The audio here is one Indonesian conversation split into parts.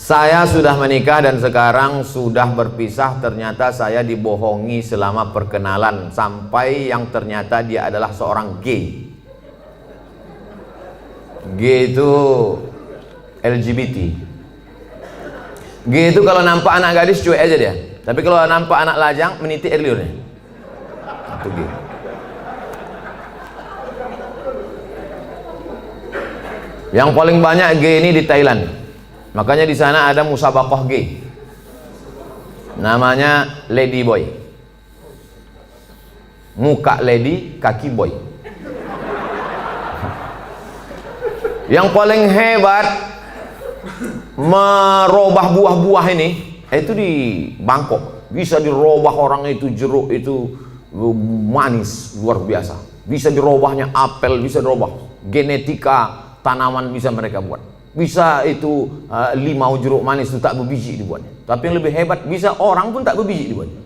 Saya sudah menikah dan sekarang sudah berpisah. Ternyata saya dibohongi selama perkenalan, sampai yang ternyata dia adalah seorang gay. Gay itu LGBT. Gay itu kalau nampak anak gadis cuek aja dia, tapi kalau nampak anak lajang meniti air liurnya. Itu gay. Yang paling banyak gay ini di Thailand. Makanya di sana ada musabaqah gay. Namanya Lady Boy. Muka lady, kaki boy. Yang paling hebat merubah buah-buah ini itu di Bangkok. Bisa dirubah orang itu, jeruk itu manis luar biasa. Bisa dirubahnya apel, bisa dirubah. Genetika tanaman bisa mereka buat. Bisa itu limau jeruk manis itu tak berbiji dibuatnya. Tapi yang lebih hebat, bisa orang pun tak berbiji dibuatnya.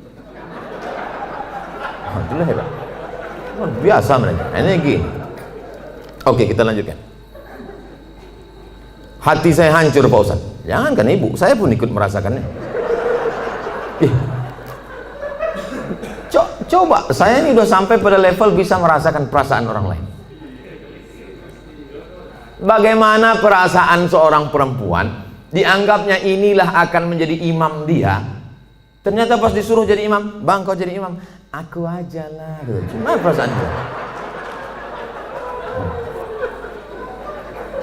Itulah hebat. Luar biasa mereka. Ini gini. Oke, kita lanjutkan. Hati saya hancur Pak Ustaz. Jangankan ibu, saya pun ikut merasakannya. Coba, saya ini udah sampai pada level bisa merasakan perasaan orang lain. Bagaimana perasaan seorang perempuan, dianggapnya inilah akan menjadi imam dia. Ternyata pas disuruh jadi imam, bang kau jadi imam, aku aja lah. Gimana perasaan dia?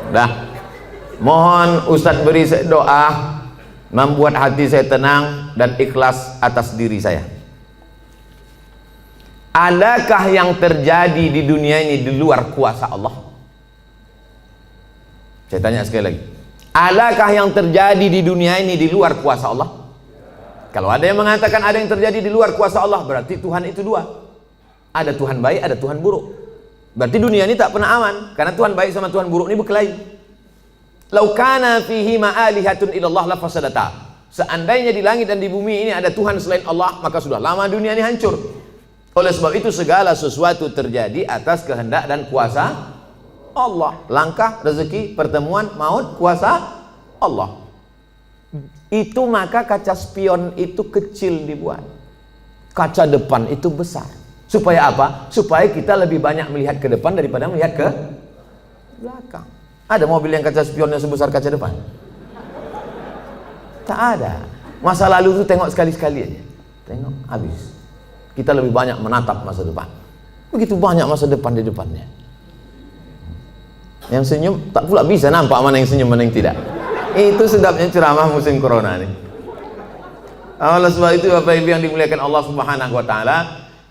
Dah, mohon Ustadz beri doa membuat hati saya tenang dan ikhlas atas diri saya. Adakah yang terjadi di dunia ini di luar kuasa Allah? Saya tanya sekali lagi, adakah yang terjadi di dunia ini di luar kuasa Allah? Kalau ada yang mengatakan ada yang terjadi di luar kuasa Allah, berarti Tuhan itu dua. Ada Tuhan baik, ada Tuhan buruk. Berarti dunia ini tak pernah aman, karena Tuhan baik sama Tuhan buruk ini berkelahi. Lau kana fihi ma'alihatun illallah la fasadata. Seandainya di langit dan di bumi ini ada Tuhan selain Allah, maka sudah lama dunia ini hancur. Oleh sebab itu segala sesuatu terjadi atas kehendak dan kuasa Allah. Langkah, rezeki, pertemuan, maut, kuasa Allah. Itu maka kaca spion itu kecil dibuat, kaca depan itu besar. Supaya apa? Supaya kita lebih banyak melihat ke depan daripada melihat ke belakang. Ada mobil yang kaca spionnya sebesar kaca depan? Tak ada. Masa lalu itu tengok sekali-sekali aja. Tengok, habis. Kita lebih banyak menatap masa depan. Begitu banyak masa depan di depannya. Yang senyum tak pula bisa nampak mana yang senyum mana yang tidak. Itu sedapnya ceramah musim corona nih. Oleh sebab itu Bapak Ibu yang dimuliakan Allah Subhanahu wa taala,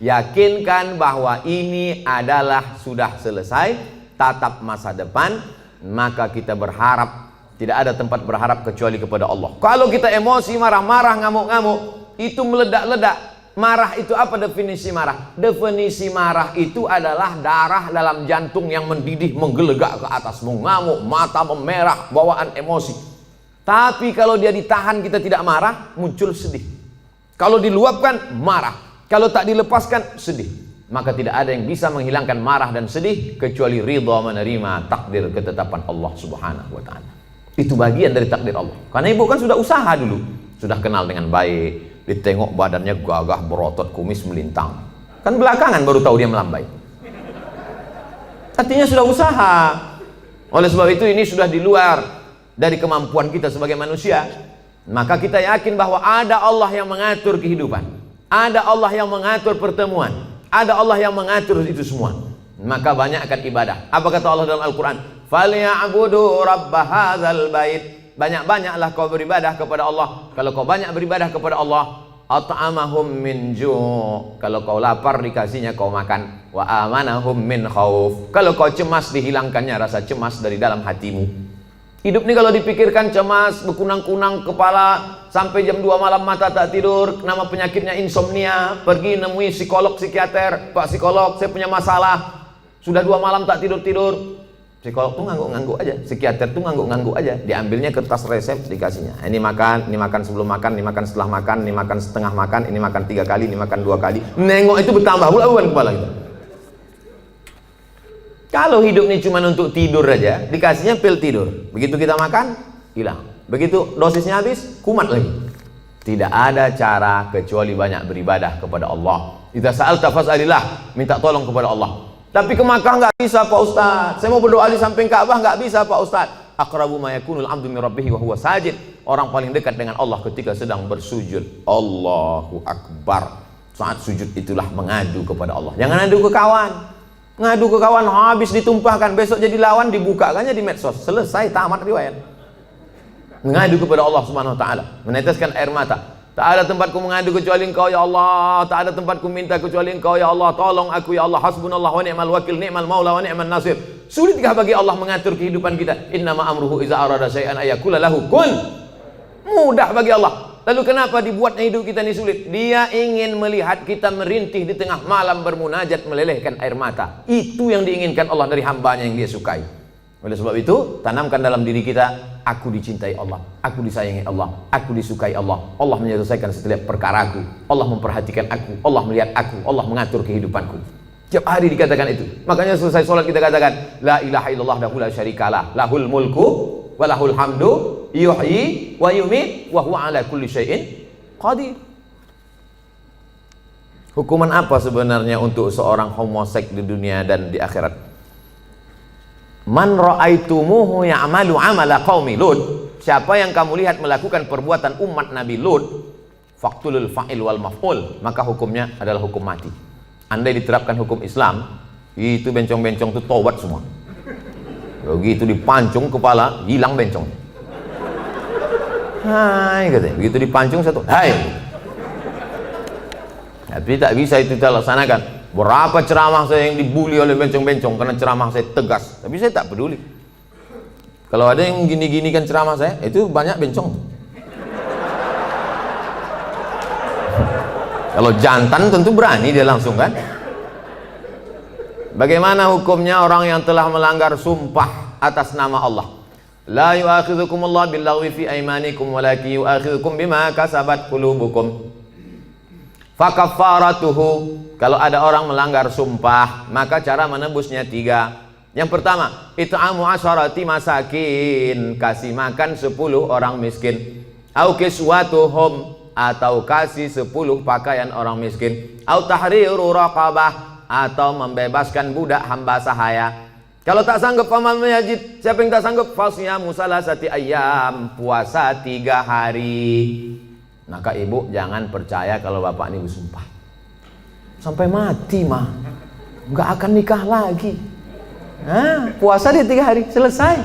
yakinkan bahwa ini adalah sudah selesai, tatap masa depan, maka kita berharap, tidak ada tempat berharap kecuali kepada Allah. Kalau kita emosi, marah-marah, ngamuk-ngamuk, itu meledak-ledak. Marah itu apa definisi marah? Definisi marah itu adalah darah dalam jantung yang mendidih, menggelegak ke atas, mengamuk, mata memerah, bawaan emosi. Tapi kalau dia ditahan, kita tidak marah, muncul sedih. Kalau diluapkan, marah. Kalau tak dilepaskan, sedih. Maka tidak ada yang bisa menghilangkan marah dan sedih kecuali ridha menerima takdir ketetapan Allah Subhanahu wa taala. Itu bagian dari takdir Allah. Karena ibu kan sudah usaha dulu, sudah kenal dengan baik. Ditengok badannya gagah, berotot, kumis melintang. Kan belakangan baru tahu dia melambai. Artinya sudah usaha. Oleh sebab itu ini sudah di luar dari kemampuan kita sebagai manusia. Maka kita yakin bahwa ada Allah yang mengatur kehidupan. Ada Allah yang mengatur pertemuan. Ada Allah yang mengatur itu semua. Maka banyakkan ibadah. Apa kata Allah dalam Al-Quran? Falyabudu rabb hadzal bait. Banyak-banyaklah kau beribadah kepada Allah. Kalau kau banyak beribadah kepada Allah, at'amahum min ju'. Kalau kau lapar dikasihnya kau makan. Wa amanahum min khauf. Kalau kau cemas dihilangkannya rasa cemas dari dalam hatimu. Hidup ini kalau dipikirkan cemas, berkunang-kunang kepala, sampai jam 2 malam mata tak tidur, nama penyakitnya insomnia, pergi nemui psikolog, psikiater, Pak psikolog saya punya masalah, sudah 2 malam tak tidur-tidur. Psikolog tuh ngangguk-ngangguk aja, psikiater tuh ngangguk-ngangguk aja, diambilnya kertas resep dikasihnya. Ini makan sebelum makan, ini makan setelah makan, ini makan setengah makan, ini makan 3 kali, ini makan 2 kali. Nengok itu bertambah pula beban kepala kita. Kalau hidup ini cuma untuk tidur aja, dikasihnya pil tidur. Begitu kita makan, hilang. Begitu dosisnya habis, kumat lagi. Tidak ada cara kecuali banyak beribadah kepada Allah. Idza sa'alta fas'alillah, minta tolong kepada Allah. Tapi ke Makkah nggak bisa Pak Ustaz. Saya mau berdoa di samping Ka'bah nggak bisa Pak Ustaz. Aqrabu ma yakunul 'abdu min rabbih wa huwa sajid. Orang paling dekat dengan Allah ketika sedang bersujud. Allahu Akbar. Saat sujud itulah mengadu kepada Allah. Jangan adu ke kawan. Ngadu ke kawan habis ditumpahkan, besok jadi lawan dibukakannya di medsos. Selesai, tamat riwayat. Mengadu kepada Allah Subhanahu wa taala, meneteskan air mata. Tak ada tempatku mengadu kecuali Engkau ya Allah. Tak ada tempatku minta kecuali Engkau ya Allah. Tolong aku ya Allah. Hasbunallah wa ni'mal wakil, ni'mal maula wa ni'man nasir. Sulitkah bagi Allah mengatur kehidupan kita? Innama amruhu iza arada syai'an ayakula lahu kun. Mudah bagi Allah. Lalu kenapa dibuatnya hidup kita ini sulit? Dia ingin melihat kita merintih di tengah malam bermunajat melelehkan air mata. Itu yang diinginkan Allah dari hambanya yang dia sukai. Oleh sebab itu, tanamkan dalam diri kita, aku dicintai Allah, aku disayangi Allah, aku disukai Allah. Allah menyelesaikan setiap perkaraku, Allah memperhatikan aku, Allah melihat aku, Allah mengatur kehidupanku. Tiap hari dikatakan itu. Makanya selesai sholat kita katakan, la ilaha illallah la syarikalah, lahul mulku wa lahul hamdu, yuhyi wa yumiit wa huwa ala kulli syai'in qadir. Hukuman apa sebenarnya untuk seorang homoseks di dunia dan di akhirat? Man ra'aitumuhu ya'malu 'amala qaumi Lut. Siapa yang kamu lihat melakukan perbuatan umat Nabi Lut, faqtulul fa'il wal maf'ul, maka hukumnya adalah hukum mati. Andai diterapkan hukum Islam, itu bencong-bencong itu tobat semua. Begitu dipancung kepala, hilang bencong. Hai katanya, begitu dipancung satu, hai. Tapi tak bisa itu kita laksanakan. Berapa ceramah saya yang dibully oleh bencong-bencong karena ceramah saya tegas, tapi saya tak peduli. Kalau ada yang gini-gini kan ceramah saya, itu banyak bencong. Kalau jantan tentu berani dia langsung kan. Bagaimana hukumnya orang yang telah melanggar sumpah atas nama Allah? La yu'akhidhukumullahu billaghwi fi aymanikum walakin yu'akhidhukum bima kasabat qulubukum. Fakaffaratuhu, kalau ada orang melanggar sumpah, maka cara menebusnya 3. Yang pertama, it'amu asyarati masakin, kasih makan 10 orang miskin. Au kiswatuhum, atau kasih 10 pakaian orang miskin. Au tahriru raqabah, atau membebaskan budak hamba sahaya. Kalau tak sanggup paman majid, siapa yang tak sanggup? Fasyamu salasati ayyam, puasa 3 hari. Maka ibu jangan percaya kalau bapak ini bersumpah sampai mati mah nggak akan nikah lagi. Nah, puasa dia 3 hari selesai.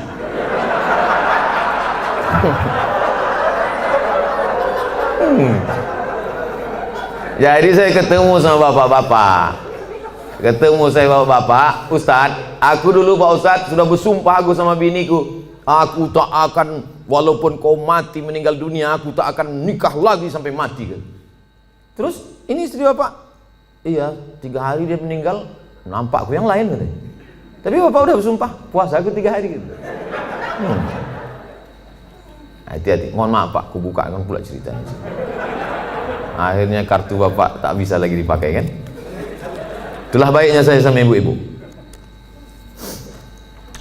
Jadi saya ketemu sama bapak-bapak, bapak-bapak, Ustadz, aku dulu Pak Ustadz sudah bersumpah aku sama biniku, aku tak akan, walaupun kau mati meninggal dunia, aku tak akan nikah lagi sampai mati. Terus ini istri bapak, iya 3 hari dia meninggal, nampakku yang lain katanya. Tapi bapak udah bersumpah, puasa aku 3 hari gitu. Hati-hati, mohon maaf Pak, aku bukakan pula ceritanya. Akhirnya kartu bapak tak bisa lagi dipakai kan. Itulah baiknya saya sama ibu-ibu.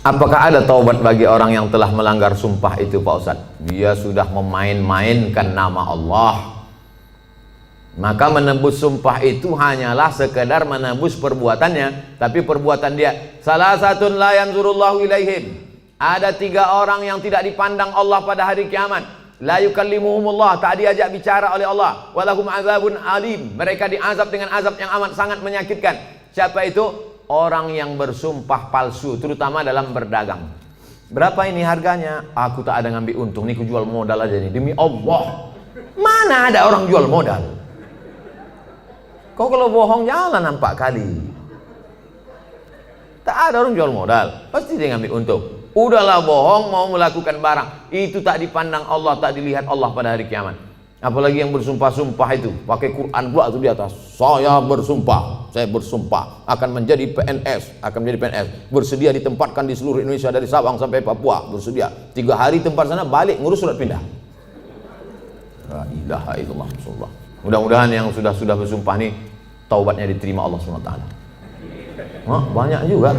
Apakah ada taubat bagi orang yang telah melanggar sumpah itu Pak Ustadz? Dia sudah memain-mainkan nama Allah. Maka menebus sumpah itu hanyalah sekedar menebus perbuatannya, tapi perbuatan dia. Salah satu la yanzurullahu ilaihim. Ada 3 orang yang tidak dipandang Allah pada hari kiamat. La yukallimuhumullah, tak diajak bicara oleh Allah. Walahum azabun alim. Mereka diazab dengan azab yang amat sangat menyakitkan. Siapa itu? Orang yang bersumpah palsu, terutama dalam berdagang. Berapa ini harganya? Aku tak ada ngambil untung, nih aku jual modal aja nih, demi Allah. Mana ada orang jual modal? Kau kalau bohong jangan 4 kali. Tak ada orang jual modal, pasti dia ngambil untung. Udahlah bohong, mau melakukan barang, itu tak dipandang Allah, tak dilihat Allah pada hari kiamat. Apalagi yang bersumpah-sumpah itu, pakai Quran pula itu di atas. Saya bersumpah akan menjadi PNS, bersedia ditempatkan di seluruh Indonesia dari Sabang sampai Papua, bersedia 3 hari tempat sana, balik ngurus surat pindah. La ilaha illallah Rasulullah. Mudah-mudahan yang sudah bersumpah nih taubatnya diterima Allah SWT. Banyak juga.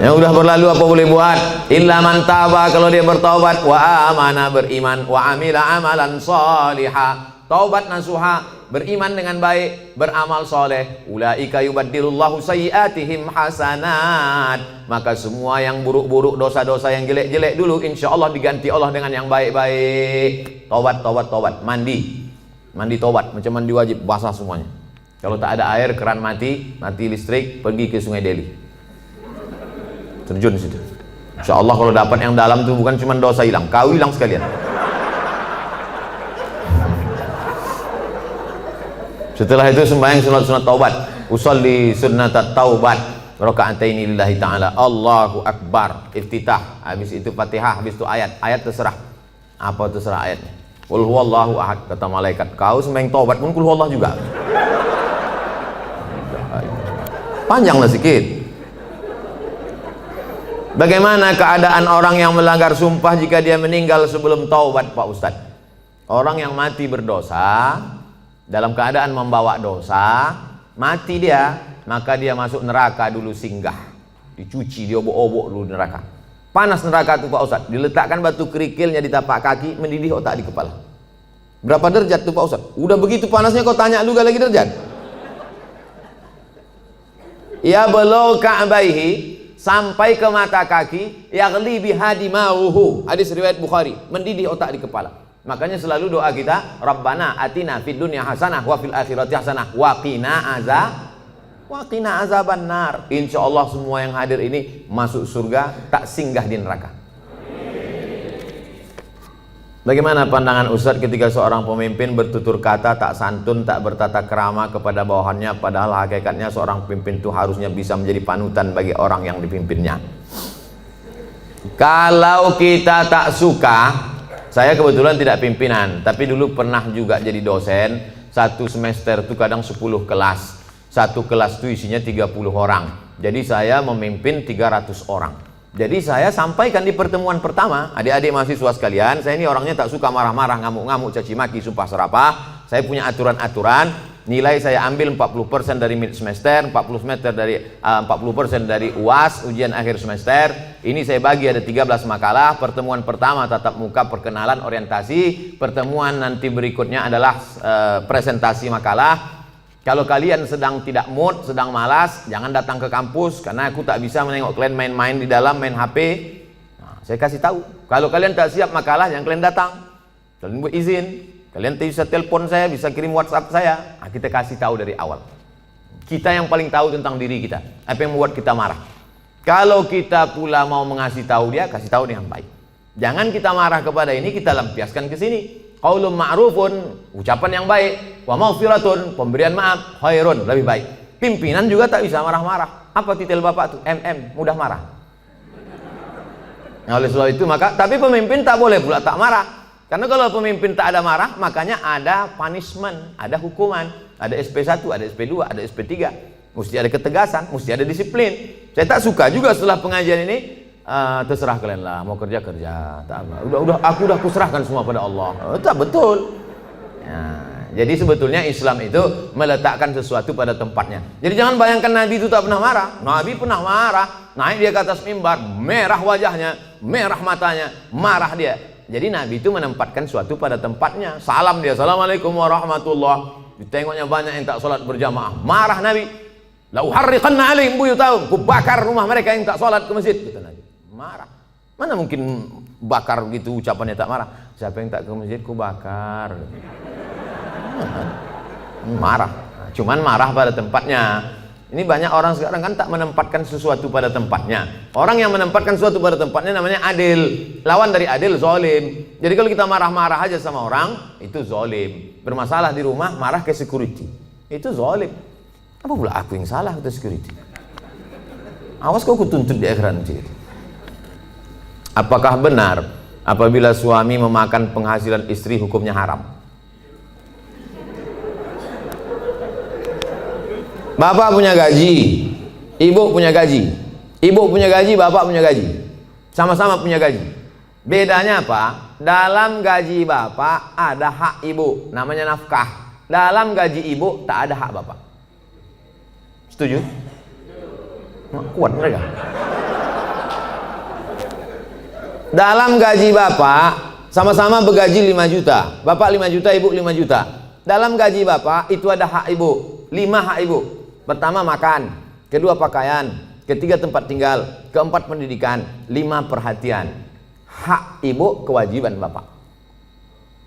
Yang udah berlalu apa boleh buat? Illa man taba, kalau dia bertaubat, wa amana, beriman, wa amila amalan salihah, taubat nasuha, beriman dengan baik, beramal soleh. Ulaika yubaddilullahu sayyiatihim hasanat. Maka semua yang buruk-buruk, dosa-dosa yang jelek-jelek dulu, insya Allah diganti Allah dengan yang baik-baik. Taubat. Mandi taubat, macam mandi wajib, basah semuanya. Kalau tak ada air, keran mati listrik, pergi ke Sungai Deli, terjun situ. Insya Allah kalau dapat yang dalam tuh bukan cuma dosa hilang, kau hilang sekalian. Setelah itu sembahyang sunat taubat, usolli sunnat taubat, raka'ataini lillahi ta'ala, Allahu Akbar, iftitah, habis itu Fatihah, habis itu ayat terserah. Apa terserah ayatnya? Qul huwallahu ahad, kata malaikat. Kau sembahyang taubat pun qul huwallah juga. Panjanglah sedikit. Bagaimana keadaan orang yang melanggar sumpah jika dia meninggal sebelum taubat, Pak Ustadz? Orang yang mati berdosa, dalam keadaan membawa dosa, mati dia, maka dia masuk neraka dulu singgah. Dicuci, diobok-obok dulu neraka. Panas neraka itu Pak Ustadz, diletakkan batu kerikilnya di tapak kaki, mendidih otak di kepala. Berapa derajat tuh Pak Ustadz? Udah begitu panasnya kau tanya juga lagi derajat? Ya belau ka'baihi, sampai ke mata kaki, yaghli bihadi mauhu, hadis riwayat Bukhari, mendidih otak di kepala. Makanya selalu doa kita, Rabbana atina fid dunya hasanah wa fil akhirati hasanah wa qina azabannar. Insya Allah semua yang hadir ini masuk surga, tak singgah di neraka. Bagaimana pandangan Ustadz ketika seorang pemimpin bertutur kata tak santun, tak bertata krama kepada bawahannya, padahal hakikatnya seorang pemimpin itu harusnya bisa menjadi panutan bagi orang yang dipimpinnya. Kalau kita tak suka, saya kebetulan tidak pimpinan, tapi dulu pernah juga jadi dosen. Satu semester itu kadang 10 kelas, satu kelas itu isinya 30 orang, jadi saya memimpin 300 orang. Jadi saya sampaikan di pertemuan pertama, adik-adik mahasiswa sekalian, saya ini orangnya tak suka marah-marah, ngamuk-ngamuk, caci maki, sumpah serapah. Saya punya aturan-aturan, nilai saya ambil 40% dari mid semester, 40% dari UAS, ujian akhir semester. Ini saya bagi ada 13 makalah. Pertemuan pertama tatap muka, perkenalan, orientasi. Pertemuan nanti berikutnya adalah presentasi makalah. Kalau kalian sedang tidak mood, sedang malas, jangan datang ke kampus, karena aku tak bisa menengok kalian main-main di dalam, main HP. Nah, saya kasih tahu, kalau kalian tak siap makalah, jangan kalian datang. Kalian buat izin, kalian bisa telepon saya, bisa kirim WhatsApp saya. Nah, kita kasih tahu dari awal. Kita yang paling tahu tentang diri kita, apa yang membuat kita marah. Kalau kita pula mau mengasih tahu dia, kasih tahu dengan baik. Jangan kita marah kepada ini, kita lampiaskan ke sini. Qaulun ma'rufun, ucapan yang baik, wa maghfiratun, pemberian maaf, khairun, lebih baik. Pimpinan juga tak bisa marah-marah. Apa titel Bapak tuh? Mudah marah. Nah, oleh sebab itu maka, tapi pemimpin tak boleh pula tak marah. Karena kalau pemimpin tak ada marah, makanya ada punishment, ada hukuman, ada SP1, ada SP2, ada SP3. Mesti ada ketegasan, mesti ada disiplin. Saya tak suka juga setelah pengajian ini, terserah kalian lah, mau kerja tak apa. Aku udah kuserahkan semua pada Allah. Tak betul. Ya, jadi sebetulnya Islam itu meletakkan sesuatu pada tempatnya. Jadi jangan bayangkan Nabi itu tak pernah marah. Nabi pernah marah, naik dia ke atas mimbar, merah wajahnya, merah matanya, marah dia. Jadi Nabi itu menempatkan sesuatu pada tempatnya. Salam dia, assalamualaikum warahmatullah. Ditengoknya banyak yang tak sholat berjamaah, marah Nabi. La uharriqanna alaihim buyutahum, ku bakar rumah mereka yang tak sholat ke masjid, kata Nabi. Marah. Mana mungkin bakar gitu ucapannya tak marah. Siapa yang tak ke masjid ku bakar. Marah. Cuman marah pada tempatnya. Ini banyak orang sekarang kan tak menempatkan sesuatu pada tempatnya. Orang yang menempatkan sesuatu pada tempatnya namanya adil. Lawan dari adil zalim. Jadi kalau kita marah-marah aja sama orang, itu zalim. Bermasalah di rumah, marah ke security, itu zalim. Apa pula aku yang salah ke security? Awas kau kutuntut di akhirat nanti. Apakah benar apabila suami memakan penghasilan istri hukumnya haram? Bapak punya gaji, ibu punya gaji. Ibu punya gaji, bapak punya gaji. Sama-sama punya gaji. Bedanya apa? Dalam gaji bapak ada hak ibu, namanya nafkah. Dalam gaji ibu tak ada hak bapak. Setuju? Kuat mereka. Dalam gaji bapak, sama-sama bergaji 5 juta. Bapak 5 juta, ibu 5 juta. Dalam gaji bapak itu ada hak ibu, 5 hak ibu. Pertama makan, kedua pakaian, ketiga tempat tinggal, keempat pendidikan, 5 perhatian. Hak ibu, kewajiban bapak.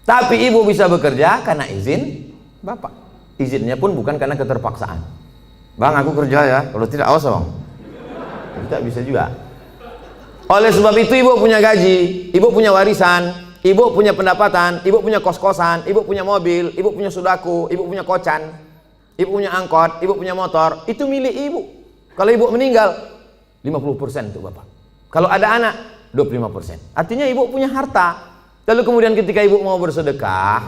Tapi ibu bisa bekerja karena izin bapak. Izinnya pun bukan karena keterpaksaan. Bang, aku kerja ya, kalau tidak awas bang. Tidak bisa juga. Oleh sebab itu ibu punya gaji, ibu punya warisan, ibu punya pendapatan, ibu punya kos-kosan, ibu punya mobil, ibu punya sudaku, ibu punya kocan, ibu punya angkot, ibu punya motor. Itu milik ibu. Kalau ibu meninggal, 50% untuk bapak. Kalau ada anak, 25%. Artinya ibu punya harta. Lalu kemudian ketika ibu mau bersedekah,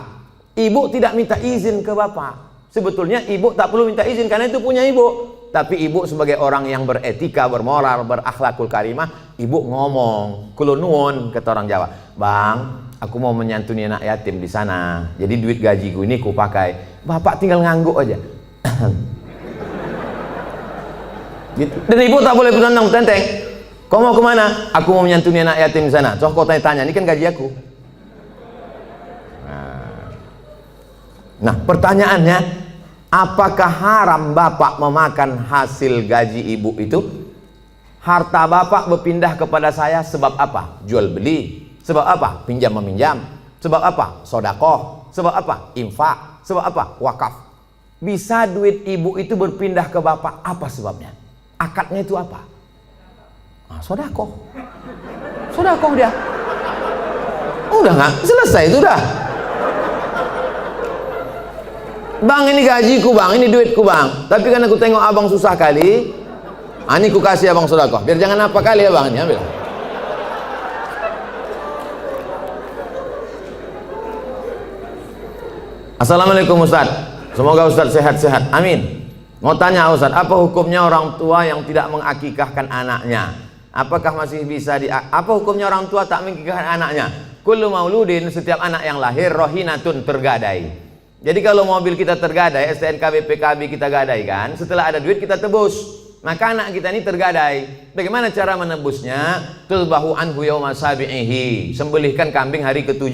ibu tidak minta izin ke bapak. Sebetulnya ibu tak perlu minta izin karena itu punya ibu. Tapi ibu sebagai orang yang beretika, bermoral, berakhlakul karimah, ibu ngomong, kulo nuwun, kata orang Jawa, bang, aku mau menyantuni anak yatim di sana. Jadi duit gajiku ini ku pakai. Bapak tinggal ngangguk aja. Gitu. Dan ibu tak boleh bertentang tenteng. Kau mau kemana? Aku mau menyantuni anak yatim di sana. Coba kau tanya, ini kan gaji aku. Nah, pertanyaannya, apakah haram bapak memakan hasil gaji ibu itu? Harta bapak berpindah kepada saya sebab apa? Jual beli. Sebab apa? Pinjam meminjam. Sebab apa? Sodakoh. Sebab apa? Infak. Sebab apa? Wakaf. Bisa duit ibu itu berpindah ke bapak, apa sebabnya? Akadnya itu apa? Nah, sodakoh. Sodakoh dia. Udah nggak? Selesai itu dah. Bang, ini gajiku bang, ini duitku bang. Tapi kan aku tengok abang susah kali, ini ku kasih abang sedekah. Biar jangan apa kali ya bang, ini ambil. Assalamualaikum Ustaz. Semoga Ustaz sehat-sehat. Amin. Mau tanya Ustaz, apa hukumnya orang tua yang tidak mengakikahkan anaknya? Apakah masih bisa apa hukumnya orang tua tak mengakikahkan anaknya? Kullu mauludin, setiap anak yang lahir rohinatun, tergadai. Jadi kalau mobil kita tergadai, STNK BPKB kita gadaikan, setelah ada duit kita tebus. Maka anak kita ini tergadai. Bagaimana cara menebusnya? Tulbahu anhu yauma sabi'ihi. Sembelihkan kambing hari ke-7.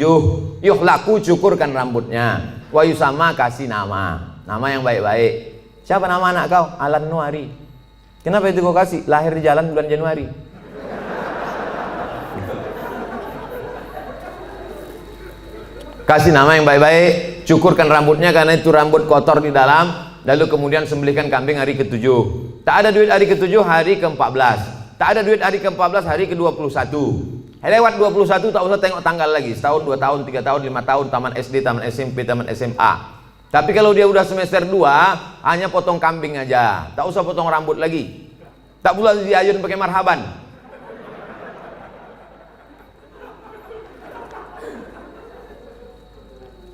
Yuhlaku, cukurkan rambutnya. Wa yusama, kasih nama. Nama yang baik-baik. Siapa nama anak kau? Alan Nuari. Kenapa itu kau kasih? Lahir di jalan bulan Januari. Kasih nama yang baik-baik, cukurkan rambutnya karena itu rambut kotor di dalam, lalu kemudian sembelihkan kambing hari ke-7. Tak ada duit hari ke-7, hari ke-14. Tak ada duit hari ke-14, hari ke-21. Lewat 21 tak usah tengok tanggal lagi. Setahun, 2 tahun, 3 tahun, 5 tahun, taman SD, taman SMP, taman SMA. Tapi kalau dia udah semester 2, hanya potong kambing aja. Tak usah potong rambut lagi. Tak pula diayun pakai marhaban.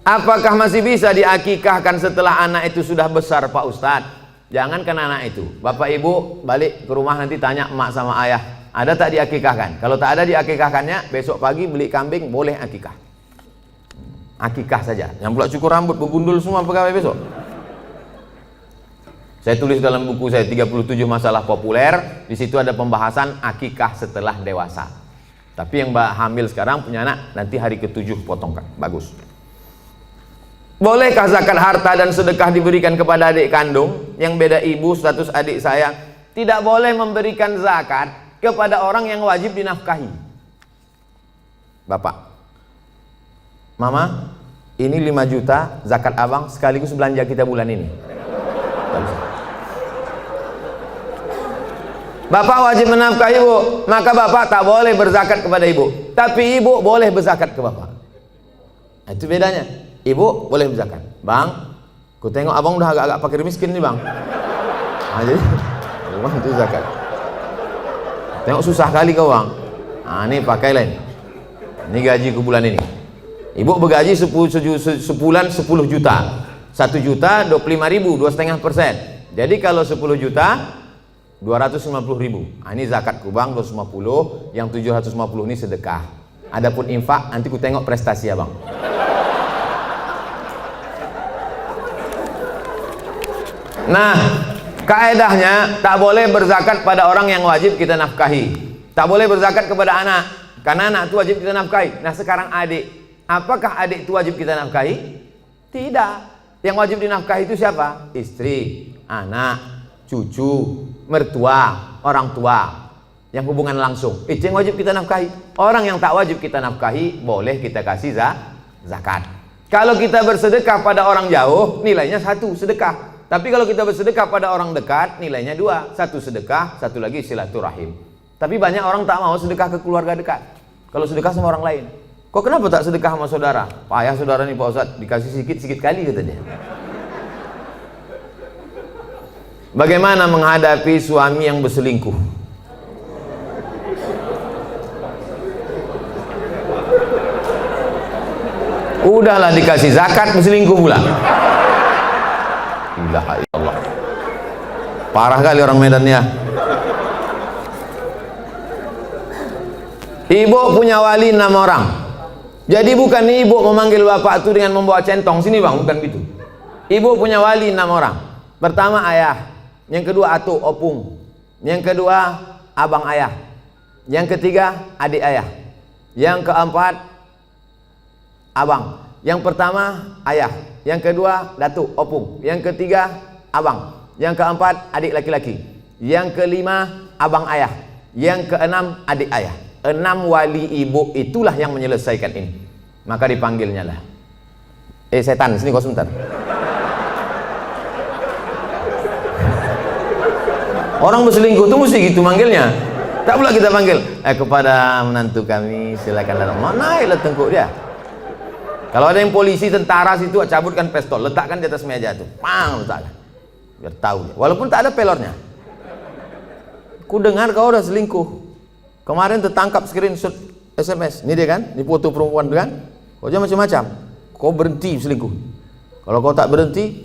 Apakah masih bisa diakikahkan setelah anak itu sudah besar Pak Ustadz? Jangankan anak itu, bapak ibu balik ke rumah nanti tanya emak sama ayah, ada tak diakikahkan? Kalau tak ada diakikahkannya, besok pagi beli kambing, boleh akikah. Akikah saja, yang pula cukur rambut, begundul semua pegawai besok. Saya tulis dalam buku saya 37 masalah populer, di situ ada pembahasan akikah setelah dewasa. Tapi yang hamil sekarang punya anak, nanti hari ke-7 potongkan, bagus. Bolehkah zakat harta dan sedekah diberikan kepada adik kandung yang beda ibu status adik saya? Tidak boleh memberikan zakat kepada orang yang wajib dinafkahi. Bapak, Mama, ini 5 juta zakat abang sekaligus belanja kita bulan ini. Bapak wajib menafkahi ibu, maka bapak tak boleh berzakat kepada ibu. Tapi ibu boleh berzakat ke bapak. Itu bedanya. Ibu boleh berzakat. Bang, ku tengok abang udah agak-agak fakir miskin nih bang. Nah, jadi bang itu zakat. Tengok susah kali kau bang. Nah, ini pakai lain. Ini gaji ku bulan ini. Ibu bergaji sebulan 10 juta. 1 juta 25.000, 2,5%. Jadi kalau 10 juta 250.000. Nah, ini zakatku bang 250, yang 750 ini sedekah. Adapun infak nanti ku tengok prestasi ya bang. Nah, kaedahnya tak boleh berzakat pada orang yang wajib kita nafkahi. Tak boleh berzakat kepada anak. karena anak itu wajib kita nafkahi. Nah sekarang adik, apakah adik itu wajib kita nafkahi? Tidak. Yang wajib dinafkahi itu siapa? Istri, anak, cucu, mertua, orang tua, yang hubungan langsung. Itu yang wajib kita nafkahi. Orang yang tak wajib kita nafkahi boleh kita kasih zakat. Kalau kita bersedekah pada orang jauh, nilainya 1 sedekah. Tapi kalau kita bersedekah pada orang dekat, nilainya 2. 1 sedekah, 1 lagi silaturahim. Tapi banyak orang tak mau sedekah ke keluarga dekat. Kalau sedekah sama orang lain. Kok kenapa tak sedekah sama saudara? Payah saudara nih Pak Ustadz, dikasih sikit-sikit kali kata dia. Bagaimana menghadapi suami yang berselingkuh? Udahlah dikasih zakat, berselingkuh pula. Ilaha illallah. Parah kali orang Medan ya. Ibu punya wali 6 orang. Jadi bukan ibu memanggil bapak itu dengan membawa centong, sini bang, bukan gitu. Ibu punya wali 6 orang. Pertama ayah, yang kedua atuk opung, yang kedua abang ayah, yang ketiga adik ayah, yang keempat abang. Yang pertama ayah, yang kedua datuk opung, yang ketiga abang, yang keempat adik laki-laki, yang kelima abang ayah, yang keenam adik ayah. 6 wali ibu itulah yang menyelesaikan ini. Maka dipanggilnya lah, setan sini kau sebentar. Orang berselingkuh itu mesti gitu manggilnya. Tak pula kita panggil kepada menantu kami silakan datang. Mana naiklah tengkuk dia. Kalau ada yang polisi, tentara situ, cabutkan pistol, letakkan di atas meja itu, pang, letakkan, biar tahu dia. Walaupun tak ada pelornya. Ku dengar kau udah selingkuh. Kemarin tertangkap screenshot SMS. Ini dia kan, ini foto perempuan tu kan. Kau jangan macam-macam. Kau berhenti selingkuh. Kalau kau tak berhenti,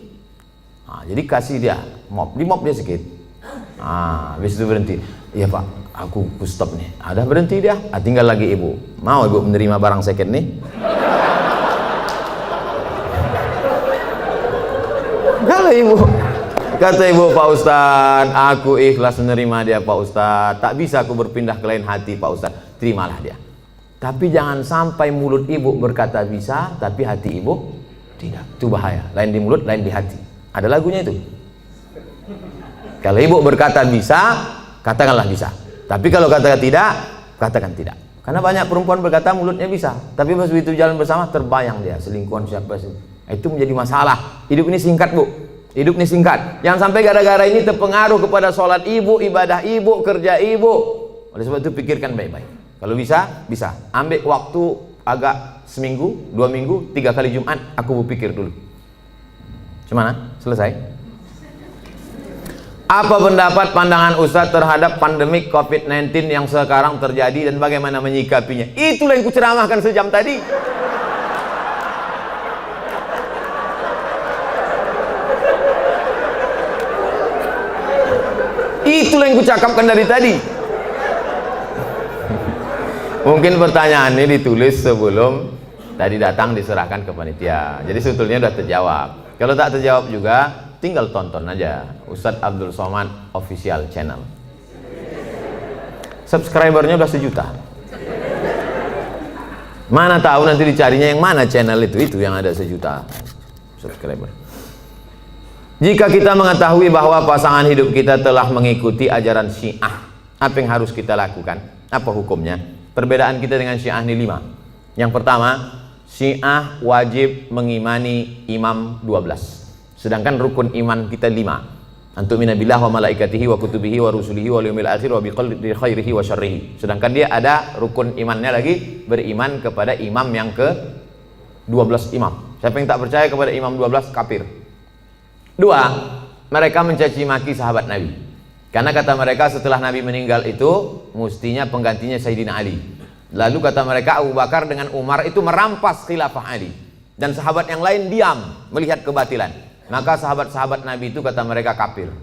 jadi kasih dia mop, di mop dia sikit. Habis itu berhenti. Iya pak, aku stop nih. Ada berhenti dia. Tinggal lagi ibu. Mau ibu menerima barang second nih? Kalau ibu kata ibu, Pak Ustadz, aku ikhlas menerima dia Pak Ustadz, tak bisa aku berpindah ke lain hati Pak Ustadz, terimalah dia. Tapi jangan sampai mulut ibu berkata bisa, tapi hati ibu tidak. Itu bahaya. Lain di mulut, lain di hati. Ada lagunya itu. Kalau ibu berkata bisa, katakanlah bisa. Tapi kalau katakan tidak, katakan tidak. Karena banyak perempuan berkata mulutnya bisa, tapi pas begitu jalan bersama terbayang dia selingkuhan siapa sih. Itu menjadi masalah. Hidup ini singkat bu. Hidup ini singkat. Jangan sampai gara-gara ini terpengaruh kepada sholat ibu, ibadah ibu, kerja ibu. Oleh sebab itu pikirkan baik-baik. Kalau bisa, bisa. Ambil waktu agak seminggu, 2 minggu, 3 kali Jumat. Aku berpikir dulu. Gimana? Selesai. Apa pendapat pandangan Ustadz terhadap pandemik COVID-19 yang sekarang terjadi dan bagaimana menyikapinya? Itulah yang kuceramahkan sejam tadi. Itulah yang kucakapkan dari tadi. Mungkin pertanyaan ini ditulis sebelum tadi datang diserahkan ke panitia. Jadi sebetulnya sudah terjawab. Kalau tak terjawab juga, tinggal tonton aja Ustadz Abdul Somad Official Channel. Subscribernya udah 1 juta. Mana tahu nanti dicarinya yang mana channel itu yang ada 1 juta subscriber. Jika kita mengetahui bahwa pasangan hidup kita telah mengikuti ajaran Syiah, apa yang harus kita lakukan? Apa hukumnya? Perbedaan kita dengan Syiah ini 5. Yang pertama, Syiah wajib mengimani imam 12. Sedangkan rukun iman kita 5. Antumina billah wa malaikatihi wa kutubihi wa rusulihi wa yaumil akhir wa biqadri khairihi wa syarrihi. Sedangkan dia ada rukun imannya lagi, beriman kepada imam yang ke 12 imam. Siapa yang tak percaya kepada imam 12 kafir. 2, mereka mencaci maki sahabat Nabi. Karena kata mereka setelah Nabi meninggal itu mestinya penggantinya Sayyidina Ali. Lalu kata mereka Abu Bakar dengan Umar itu merampas khilafah Ali. Dan sahabat yang lain diam melihat kebatilan. Maka sahabat-sahabat Nabi itu kata mereka kafir.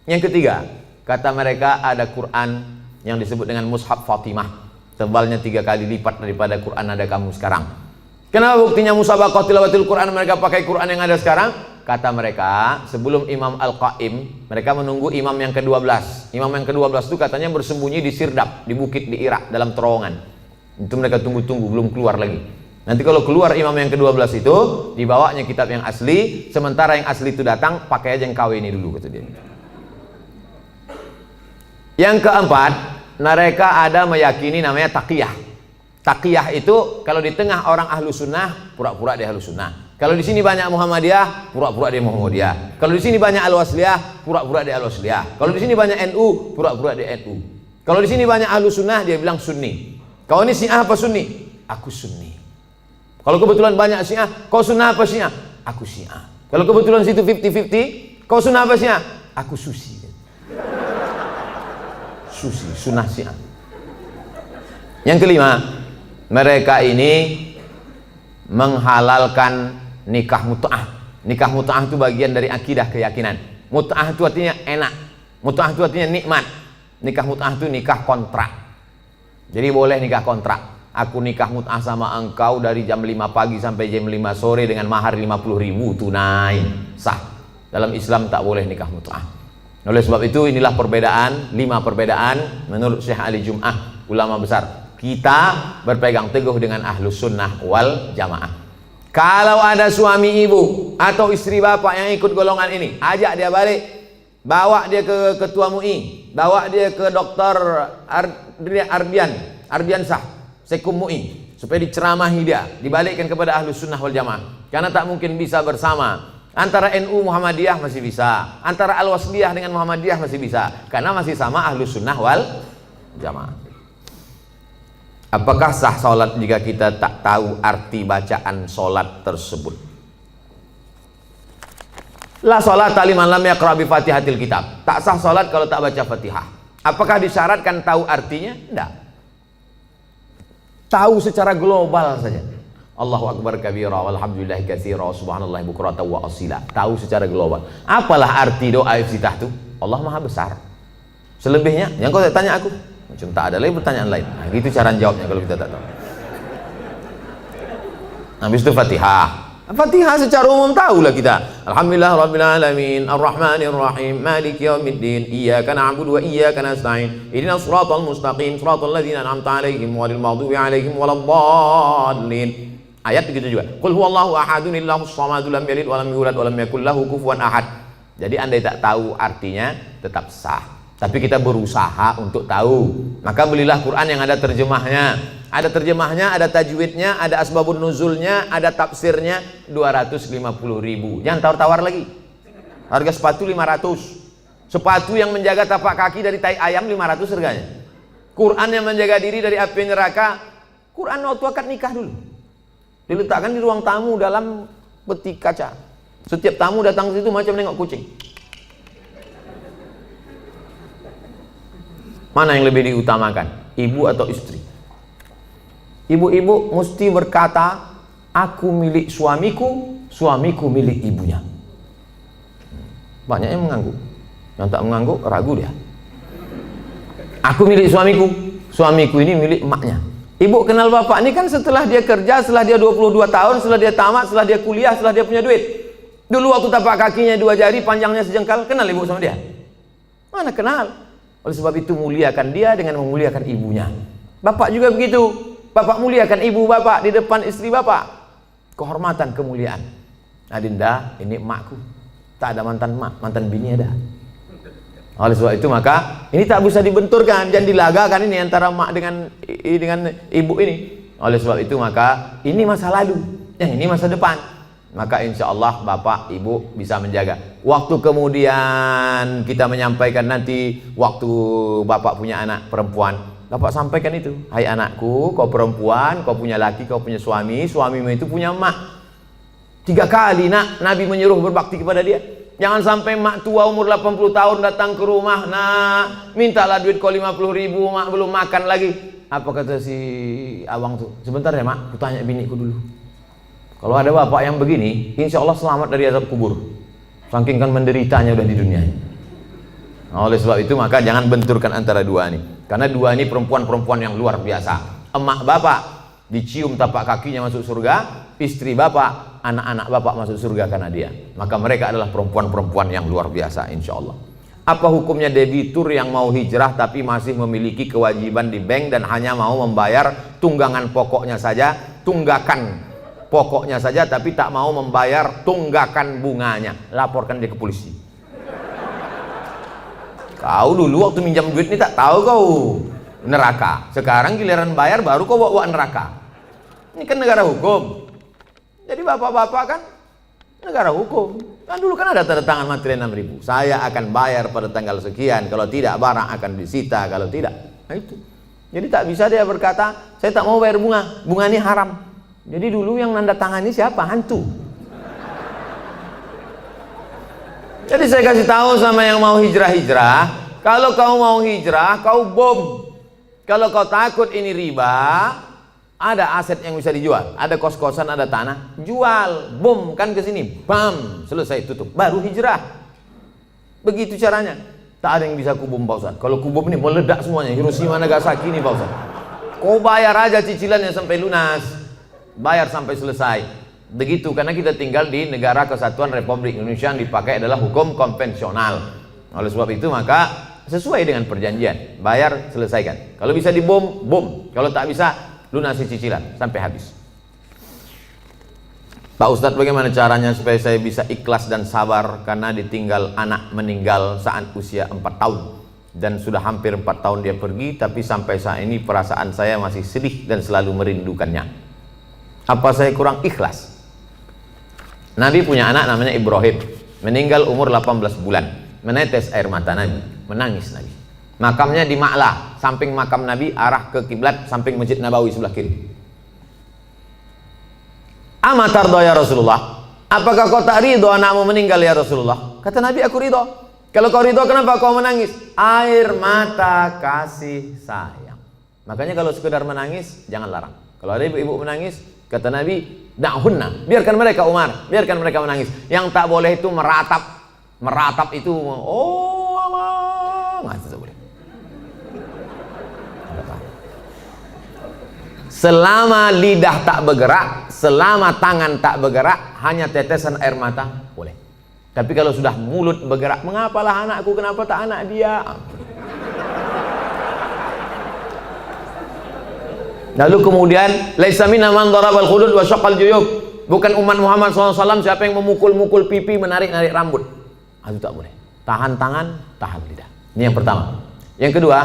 Yang ketiga, kata mereka ada Quran yang disebut dengan Mushaf Fatimah. Tebalnya 3 kali lipat daripada Quran ada kamu sekarang. Kenapa buktinya musabaqah tilawatil Quran mereka pakai Quran yang ada sekarang? Kata mereka, sebelum Imam Al-Qaim, mereka menunggu imam yang ke-12. Imam yang ke-12 itu katanya bersembunyi di Sirdab, di bukit di Irak, dalam terowongan. Itu mereka tunggu-tunggu, belum keluar lagi. Nanti kalau keluar imam yang ke-12 itu, dibawanya kitab yang asli, sementara yang asli itu datang, pakai aja yang KW ini dulu, kata dia. Yang keempat, mereka ada meyakini namanya taqiyah. Taqiyah itu kalau di tengah orang ahlu sunnah, pura-pura dia ahlu sunnah. Kalau di sini banyak Muhammadiyah, pura-pura dia Muhammadiyah. Kalau di sini banyak Al-Wasliyah, pura-pura dia Al-Wasliyah. Kalau di sini banyak NU, pura-pura dia NU. Kalau di sini banyak ahlu sunnah, dia bilang Sunni. Kau ini Syiah apa Sunni? Aku Sunni. Kalau kebetulan banyak Syiah, kau sunnah apa Syiah? Aku Syiah. Kalau kebetulan situ 50-50, kau sunnah apa Syiah? Aku Susi. Susi, sunnah Syiah. Yang kelima, mereka ini menghalalkan nikah mut'ah. Nikah mut'ah itu bagian dari akidah keyakinan. Mut'ah itu artinya enak. Mut'ah itu artinya nikmat. Nikah mut'ah itu nikah kontrak. Jadi boleh nikah kontrak. Aku nikah mut'ah sama engkau dari jam 5 pagi sampai jam 5 sore dengan mahar 50.000 tunai, sah. Dalam Islam tak boleh nikah mut'ah. Oleh sebab itu inilah perbedaan, 5 perbedaan menurut Syekh Ali Jum'ah, ulama besar. Kita berpegang teguh dengan ahlus sunnah wal jamaah. Kalau ada suami ibu atau istri bapak yang ikut golongan ini, ajak dia balik, bawa dia ke ketua MUI, bawa dia ke dokter Ardiansah Sekum MUI, supaya diceramahi dia, dibalikkan kepada ahlus sunnah wal jamaah. Karena tak mungkin bisa bersama. Antara NU Muhammadiyah masih bisa, antara Al-Wasliyah dengan Muhammadiyah masih bisa, karena masih sama ahlus sunnah wal jamaah. Apakah sah sholat jika kita tak tahu arti bacaan sholat tersebut? La sholat liman lam yaqra bi fatihatil kitab. Tak sah sholat kalau tak baca Fatihah. Apakah disyaratkan tahu artinya? Tidak. Tahu secara global saja. Allahu akbar kabira walhamdulillahi katsira subhanallahi bukratan wa asila. Tahu secara global. Apalah arti doa iftitah itu? Allah Maha besar. Selebihnya yang kau tanya aku, macam tak ada lagi pertanyaan lain. Nah, gitu cara jawabnya kalau kita tak tahu. Habis itu Fatihah. Fatihah secara umum tahulah kita. Alhamdulillah rabbil alamin, arrahmanir rahim, maliki yaumiddin, iyyaka na'budu wa iyyaka nasta'in, ihdinas siratal mustaqim, siratal ladzina an'amta 'alaihim ghairil maghdubi 'alaihim waladdallin. Ayat begitu juga. Qul huwallahu ahadun illahus samad lam yalid wa lam yulad wa lam yakul lahu kufuwan ahad. Jadi andai tak tahu artinya tetap sah. Tapi kita berusaha untuk tahu. Maka belilah Quran yang ada terjemahnya. Ada terjemahnya, ada tajwidnya, ada asbabun nuzulnya, ada tafsirnya. 250.000. Jangan tawar-tawar lagi. Harga sepatu 500. Sepatu yang menjaga tapak kaki dari tai ayam 500 harganya. Quran yang menjaga diri dari api neraka. Quran waktu akad nikah dulu diletakkan di ruang tamu dalam peti kaca. Setiap tamu datang ke situ macam nengok kucing. Mana yang lebih diutamakan, ibu atau istri? Ibu-ibu mesti berkata, aku milik suamiku, suamiku milik ibunya. Banyak yang mengangguk. Yang tak mengangguk ragu dia. Aku milik suamiku, suamiku ini milik emaknya. Ibu kenal bapak ini kan setelah dia kerja, setelah dia 22 tahun, setelah dia tamat, setelah dia kuliah, setelah dia punya duit. Dulu waktu tapak kakinya 2 jari, panjangnya sejengkal, kenal ibu sama dia? Mana kenal? Oleh sebab itu muliakan dia dengan memuliakan ibunya. Bapak juga begitu. Bapak muliakan ibu bapak di depan istri bapak. Kehormatan, kemuliaan. Adinda, ini emakku. Tak ada mantan emak, mantan bini ada. Oleh sebab itu maka ini tak bisa dibenturkan, jangan dilagakan ini antara emak dengan ibu ini. Oleh sebab itu maka ini masa lalu, yang ini masa depan. Maka insya Allah bapak ibu bisa menjaga. Waktu kemudian kita menyampaikan nanti waktu bapak punya anak perempuan, bapak sampaikan itu, hai anakku, kau perempuan, kau punya laki, kau punya suami, suamimu itu punya emak. 3 kali nak Nabi menyuruh berbakti kepada dia. Jangan sampai mak tua umur 80 tahun datang ke rumah, nak mintalah duit kau 50.000, mak belum makan lagi. Apa kata si abang tuh? Sebentar ya mak, aku tanya biniku dulu. Kalau ada bapak yang begini, insya Allah selamat dari azab kubur. Saking kan menderitanya udah di dunia. Nah, oleh sebab itu maka jangan benturkan antara dua ini. Karena dua ini perempuan-perempuan yang luar biasa. Emak bapak dicium tapak kakinya masuk surga, istri bapak, anak-anak bapak masuk surga karena dia. Maka mereka adalah perempuan-perempuan yang luar biasa insya Allah. Apa hukumnya debitur yang mau hijrah tapi masih memiliki kewajiban di bank dan hanya mau membayar tunggakan pokoknya saja tapi tak mau membayar tunggakan bunganya? Laporkan dia ke polisi. Kau dulu waktu minjam duit ini tak tahu kau neraka. Sekarang giliran bayar baru kau bawa neraka. Ini kan negara hukum. Jadi bapak-bapak kan negara hukum. Kan dulu kan ada tanda tangan materi 6.000. Saya akan bayar pada tanggal sekian. Kalau tidak barang akan disita. Kalau tidak, nah itu. Jadi tak bisa dia berkata, saya tak mau bayar bunga. Bunga ini haram. Jadi dulu yang nanda tangani siapa? Hantu. Jadi saya kasih tahu sama yang mau hijrah-hijrah, kalau kau mau hijrah, kau bom. Kalau kau takut ini riba, ada aset yang bisa dijual, ada kos-kosan, ada tanah, jual, bom kan ke sini, bam, selesai tutup, baru hijrah. Begitu caranya. Tak ada yang bisa kubom Pak Ustaz. Kalau kubom ini meledak semuanya, Hiroshima Nagasaki ini Pak Ustaz. Kau bayar aja cicilannya sampai lunas, bayar sampai selesai. Begitu, karena kita tinggal di negara kesatuan Republik Indonesia yang dipakai adalah hukum konvensional. Oleh sebab itu maka sesuai dengan perjanjian, bayar selesaikan. Kalau bisa dibom, bom. Kalau tak bisa, lunasi cicilan sampai habis. Pak Ustadz, bagaimana caranya supaya saya bisa ikhlas dan sabar karena ditinggal anak meninggal saat usia 4 tahun dan sudah hampir 4 tahun dia pergi, tapi sampai saat ini perasaan saya masih sedih dan selalu merindukannya. Apa saya kurang ikhlas? Nabi punya anak namanya Ibrahim, meninggal umur 18 bulan, menetes air mata Nabi, menangis Nabi. Makamnya di Ma'lah, samping makam Nabi, arah ke kiblat, samping Masjid Nabawi sebelah kiri. Amatardo ya Rasulullah, apakah kau tak ridho anakmu meninggal ya Rasulullah? Kata Nabi, aku ridho. Kalau kau ridho, kenapa kau menangis? Air mata kasih sayang. Makanya kalau sekedar menangis, jangan larang. Kalau ada ibu-ibu menangis, kata Nabi, da'hunna, biarkan mereka Umar, biarkan mereka menangis. Yang tak boleh itu meratap itu, oh Allah, nggak bisa boleh. Selama lidah tak bergerak, selama tangan tak bergerak, hanya tetesan air mata boleh. Tapi kalau sudah mulut bergerak, mengapalah anakku, kenapa tak anak dia? Lalu kemudian, laisa minna man darabal khudud wa syaqqal juyub. Bukan umat Muhammad SAW siapa yang memukul-mukul pipi, menarik-narik rambut. Itu tak boleh. Tahan tangan, tahan lidah. Ini yang pertama. Yang kedua,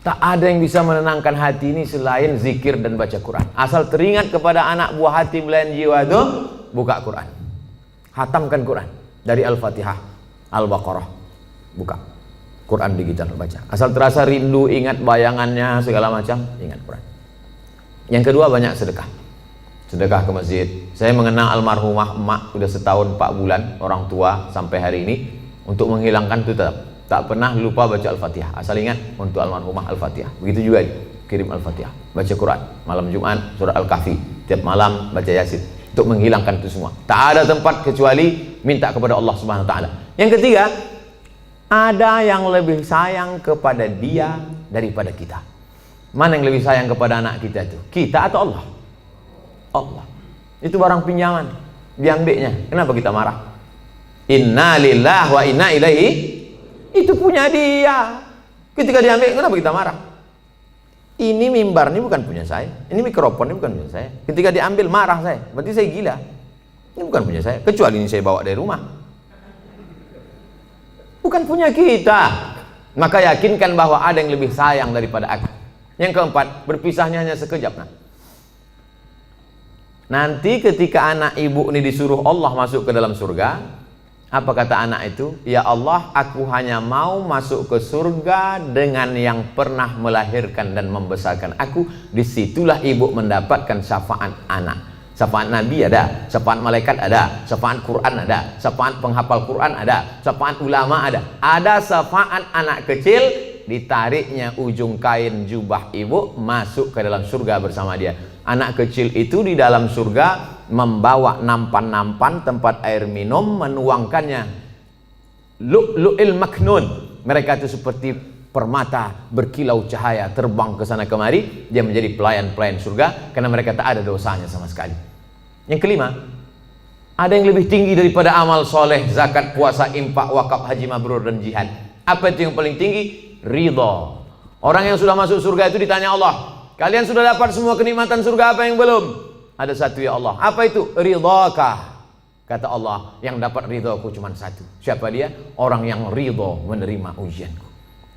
tak ada yang bisa menenangkan hati ini selain zikir dan baca Quran. Asal teringat kepada anak buah hati belayan jiwa itu, buka Quran. Hatamkan Quran dari Al-Fatihah, Al-Baqarah. Buka Quran digital, baca. Asal terasa rindu, ingat bayangannya segala macam, ingat Quran. Yang kedua, banyak sedekah. Sedekah ke masjid. Saya mengenang almarhumah emak udah setahun 4 bulan, orang tua sampai hari ini, untuk menghilangkan itu tetap tak pernah lupa baca Al-Fatihah. Asal ingat untuk almarhumah Al-Fatihah. Begitu juga kirim Al-Fatihah, baca Quran malam Jumat, surah Al-Kahfi, tiap malam baca Yasin, untuk menghilangkan itu semua. Tak ada tempat kecuali minta kepada Allah Subhanahu wa taala. Yang ketiga, ada yang lebih sayang kepada dia daripada kita. Mana yang lebih sayang kepada anak kita itu? Kita atau Allah? Allah. Itu barang pinjaman, diambilnya. Kenapa kita marah? Inna lillahi wa inna ilaihi, itu punya dia. Ketika diambil, kenapa kita marah? Ini mimbar ini bukan punya saya, ini mikrofon ini bukan punya saya. Ketika diambil marah saya, berarti saya gila. Ini bukan punya saya, kecuali ini saya bawa dari rumah. Bukan punya kita. Maka yakinkan bahwa ada yang lebih sayang daripada aku. Yang keempat, berpisahnya hanya sekejap. Nanti ketika anak ibu ini disuruh Allah masuk ke dalam surga, apa kata anak itu? Ya Allah, aku hanya mau masuk ke surga dengan yang pernah melahirkan dan membesarkan aku. Disitulah ibu mendapatkan syafaat anak. Syafaat Nabi ada, syafaat malaikat ada, syafaat Quran ada, syafaat penghafal Quran ada, syafaat ulama ada. Ada syafaat anak kecil, ditariknya ujung kain jubah ibu masuk ke dalam surga bersama dia. Anak kecil itu di dalam surga membawa nampan-nampan tempat air minum, menuangkannya lu'lu'il maknun. Mereka itu seperti permata berkilau cahaya, terbang ke sana kemari. Dia menjadi pelayan-pelayan surga karena mereka tak ada dosanya sama sekali. Yang kelima, ada yang lebih tinggi daripada amal soleh, zakat, puasa, infak, wakaf, haji mabrur dan jihad. Apa itu yang paling tinggi? Ridha. Orang yang sudah masuk surga itu ditanya Allah, kalian sudah dapat semua kenikmatan surga, apa yang belum? Ada satu ya Allah. Apa itu? Ridhakah? Kata Allah, yang dapat ridhaku cuma satu. Siapa dia? Orang yang ridha menerima ujianku.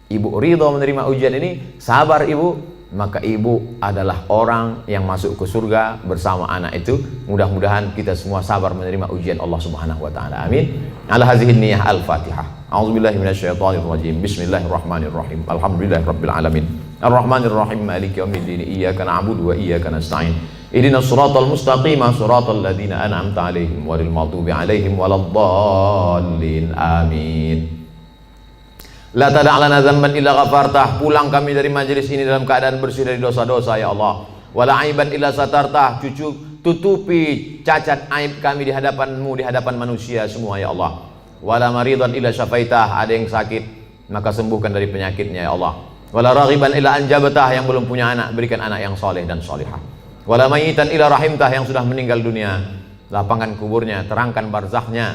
Ibu ridha menerima ujian ini, sabar ibu, maka ibu adalah orang yang masuk ke surga bersama anak itu. Mudah-mudahan kita semua sabar menerima ujian Allah Subhanahu wa taala. Amin. Ala hadhihi niyyah al-Fatihah. A'udzubillahi minasyaitonir rajim. Bismillahirrahmanirrahim. Alhamdulillahirabbil alamin. Arrahmanirrahim. Maliki yaumiddin. Iyyaka na'budu wa iyyaka nasta'in. Ihdinas siratal mustaqim, siratal ladzina an'amta 'alaihim ghairil maghdubi 'alaihim waladdallin. Amin. La tada' lana dzamban illa ghafartah. Pulang kami dari majelis ini dalam keadaan bersih dari dosa-dosa ya Allah. Wala aiban illa satartah. Tutupi cacat aib kami di hadapan-Mu, di hadapan manusia semua ya Allah. Wala maridan illa syafaitah. Ada yang sakit, maka sembuhkan dari penyakitnya ya Allah. Wala raghiban illa anjabatah. Yang belum punya anak, berikan anak yang soleh dan solihah. Wala mayitan ila rahimtah. Yang sudah meninggal dunia, lapangkan kuburnya, terangkan barzakhnya,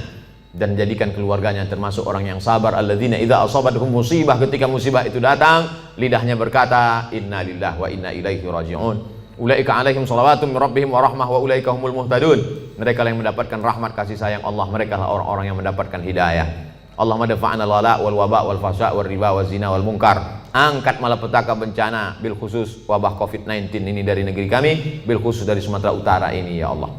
dan jadikan keluarganya termasuk orang yang sabar. Alladzina idza asabatuhum musibah. Ketika musibah itu datang, lidahnya berkata inna lillahi wa inna ilaihi raji'un. Ulaika alaihim salawatun min rabbihim wa rahmah wa ulaika humul muhtadun. Mereka yang mendapatkan rahmat kasih sayang Allah, mereka lah orang-orang yang mendapatkan hidayah. Allahumma dafa'na al-wala wal waba wal fasya wal riba wal zina wal munkar. Angkat malapetaka bencana, bil khusus wabah COVID-19 ini dari negeri kami, bil khusus dari Sumatera Utara ini ya Allah.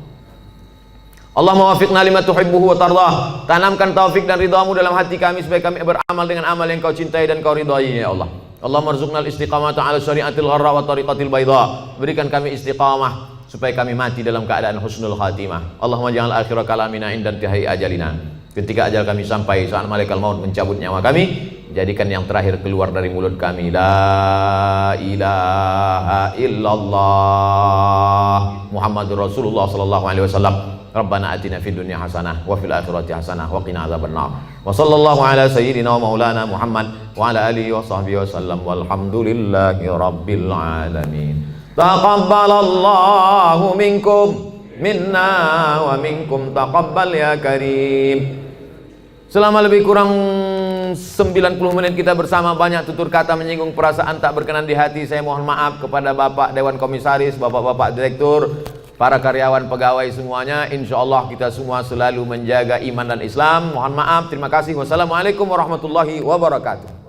Allah mawafiqna lima tuhibbuhu wa tardah. Tanamkan taufik dan ridhamu dalam hati kami supaya kami beramal dengan amal yang Kau cintai dan Kau ridhai ya Allah. Allah marzuqnal istiqamata ala syariatil gharra wa tariqatil bayda. Berikan kami istiqamah supaya kami mati dalam keadaan husnul khatimah. Allahumma ja'al akhira kalamina inda intihai ajalina. Ketika ajal kami sampai, saat malaikat maut mencabut nyawa kami, jadikan yang terakhir keluar dari mulut kami la ilaha illallah Muhammadur Rasulullah sallallahu alaihi wasallam. Rabbana atina fid dunya hasanah wa fil akhirati hasanah wa qina adzabannar. Wa sallallahu ala sayyidina wa maulana Muhammad wa ala alihi wa sahbihi wasallam walhamdulillahi rabbil alamin. Taqabbalallahu minkum minna wa minkum taqabbal ya karim. Selama lebih kurang 90 menit kita bersama, banyak tutur kata menyinggung perasaan tak berkenan di hati. Saya mohon maaf kepada Bapak Dewan Komisaris, Bapak-bapak Direktur, para karyawan, pegawai semuanya. Insya Allah kita semua selalu menjaga iman dan Islam. Mohon maaf, terima kasih. Wassalamualaikum warahmatullahi wabarakatuh.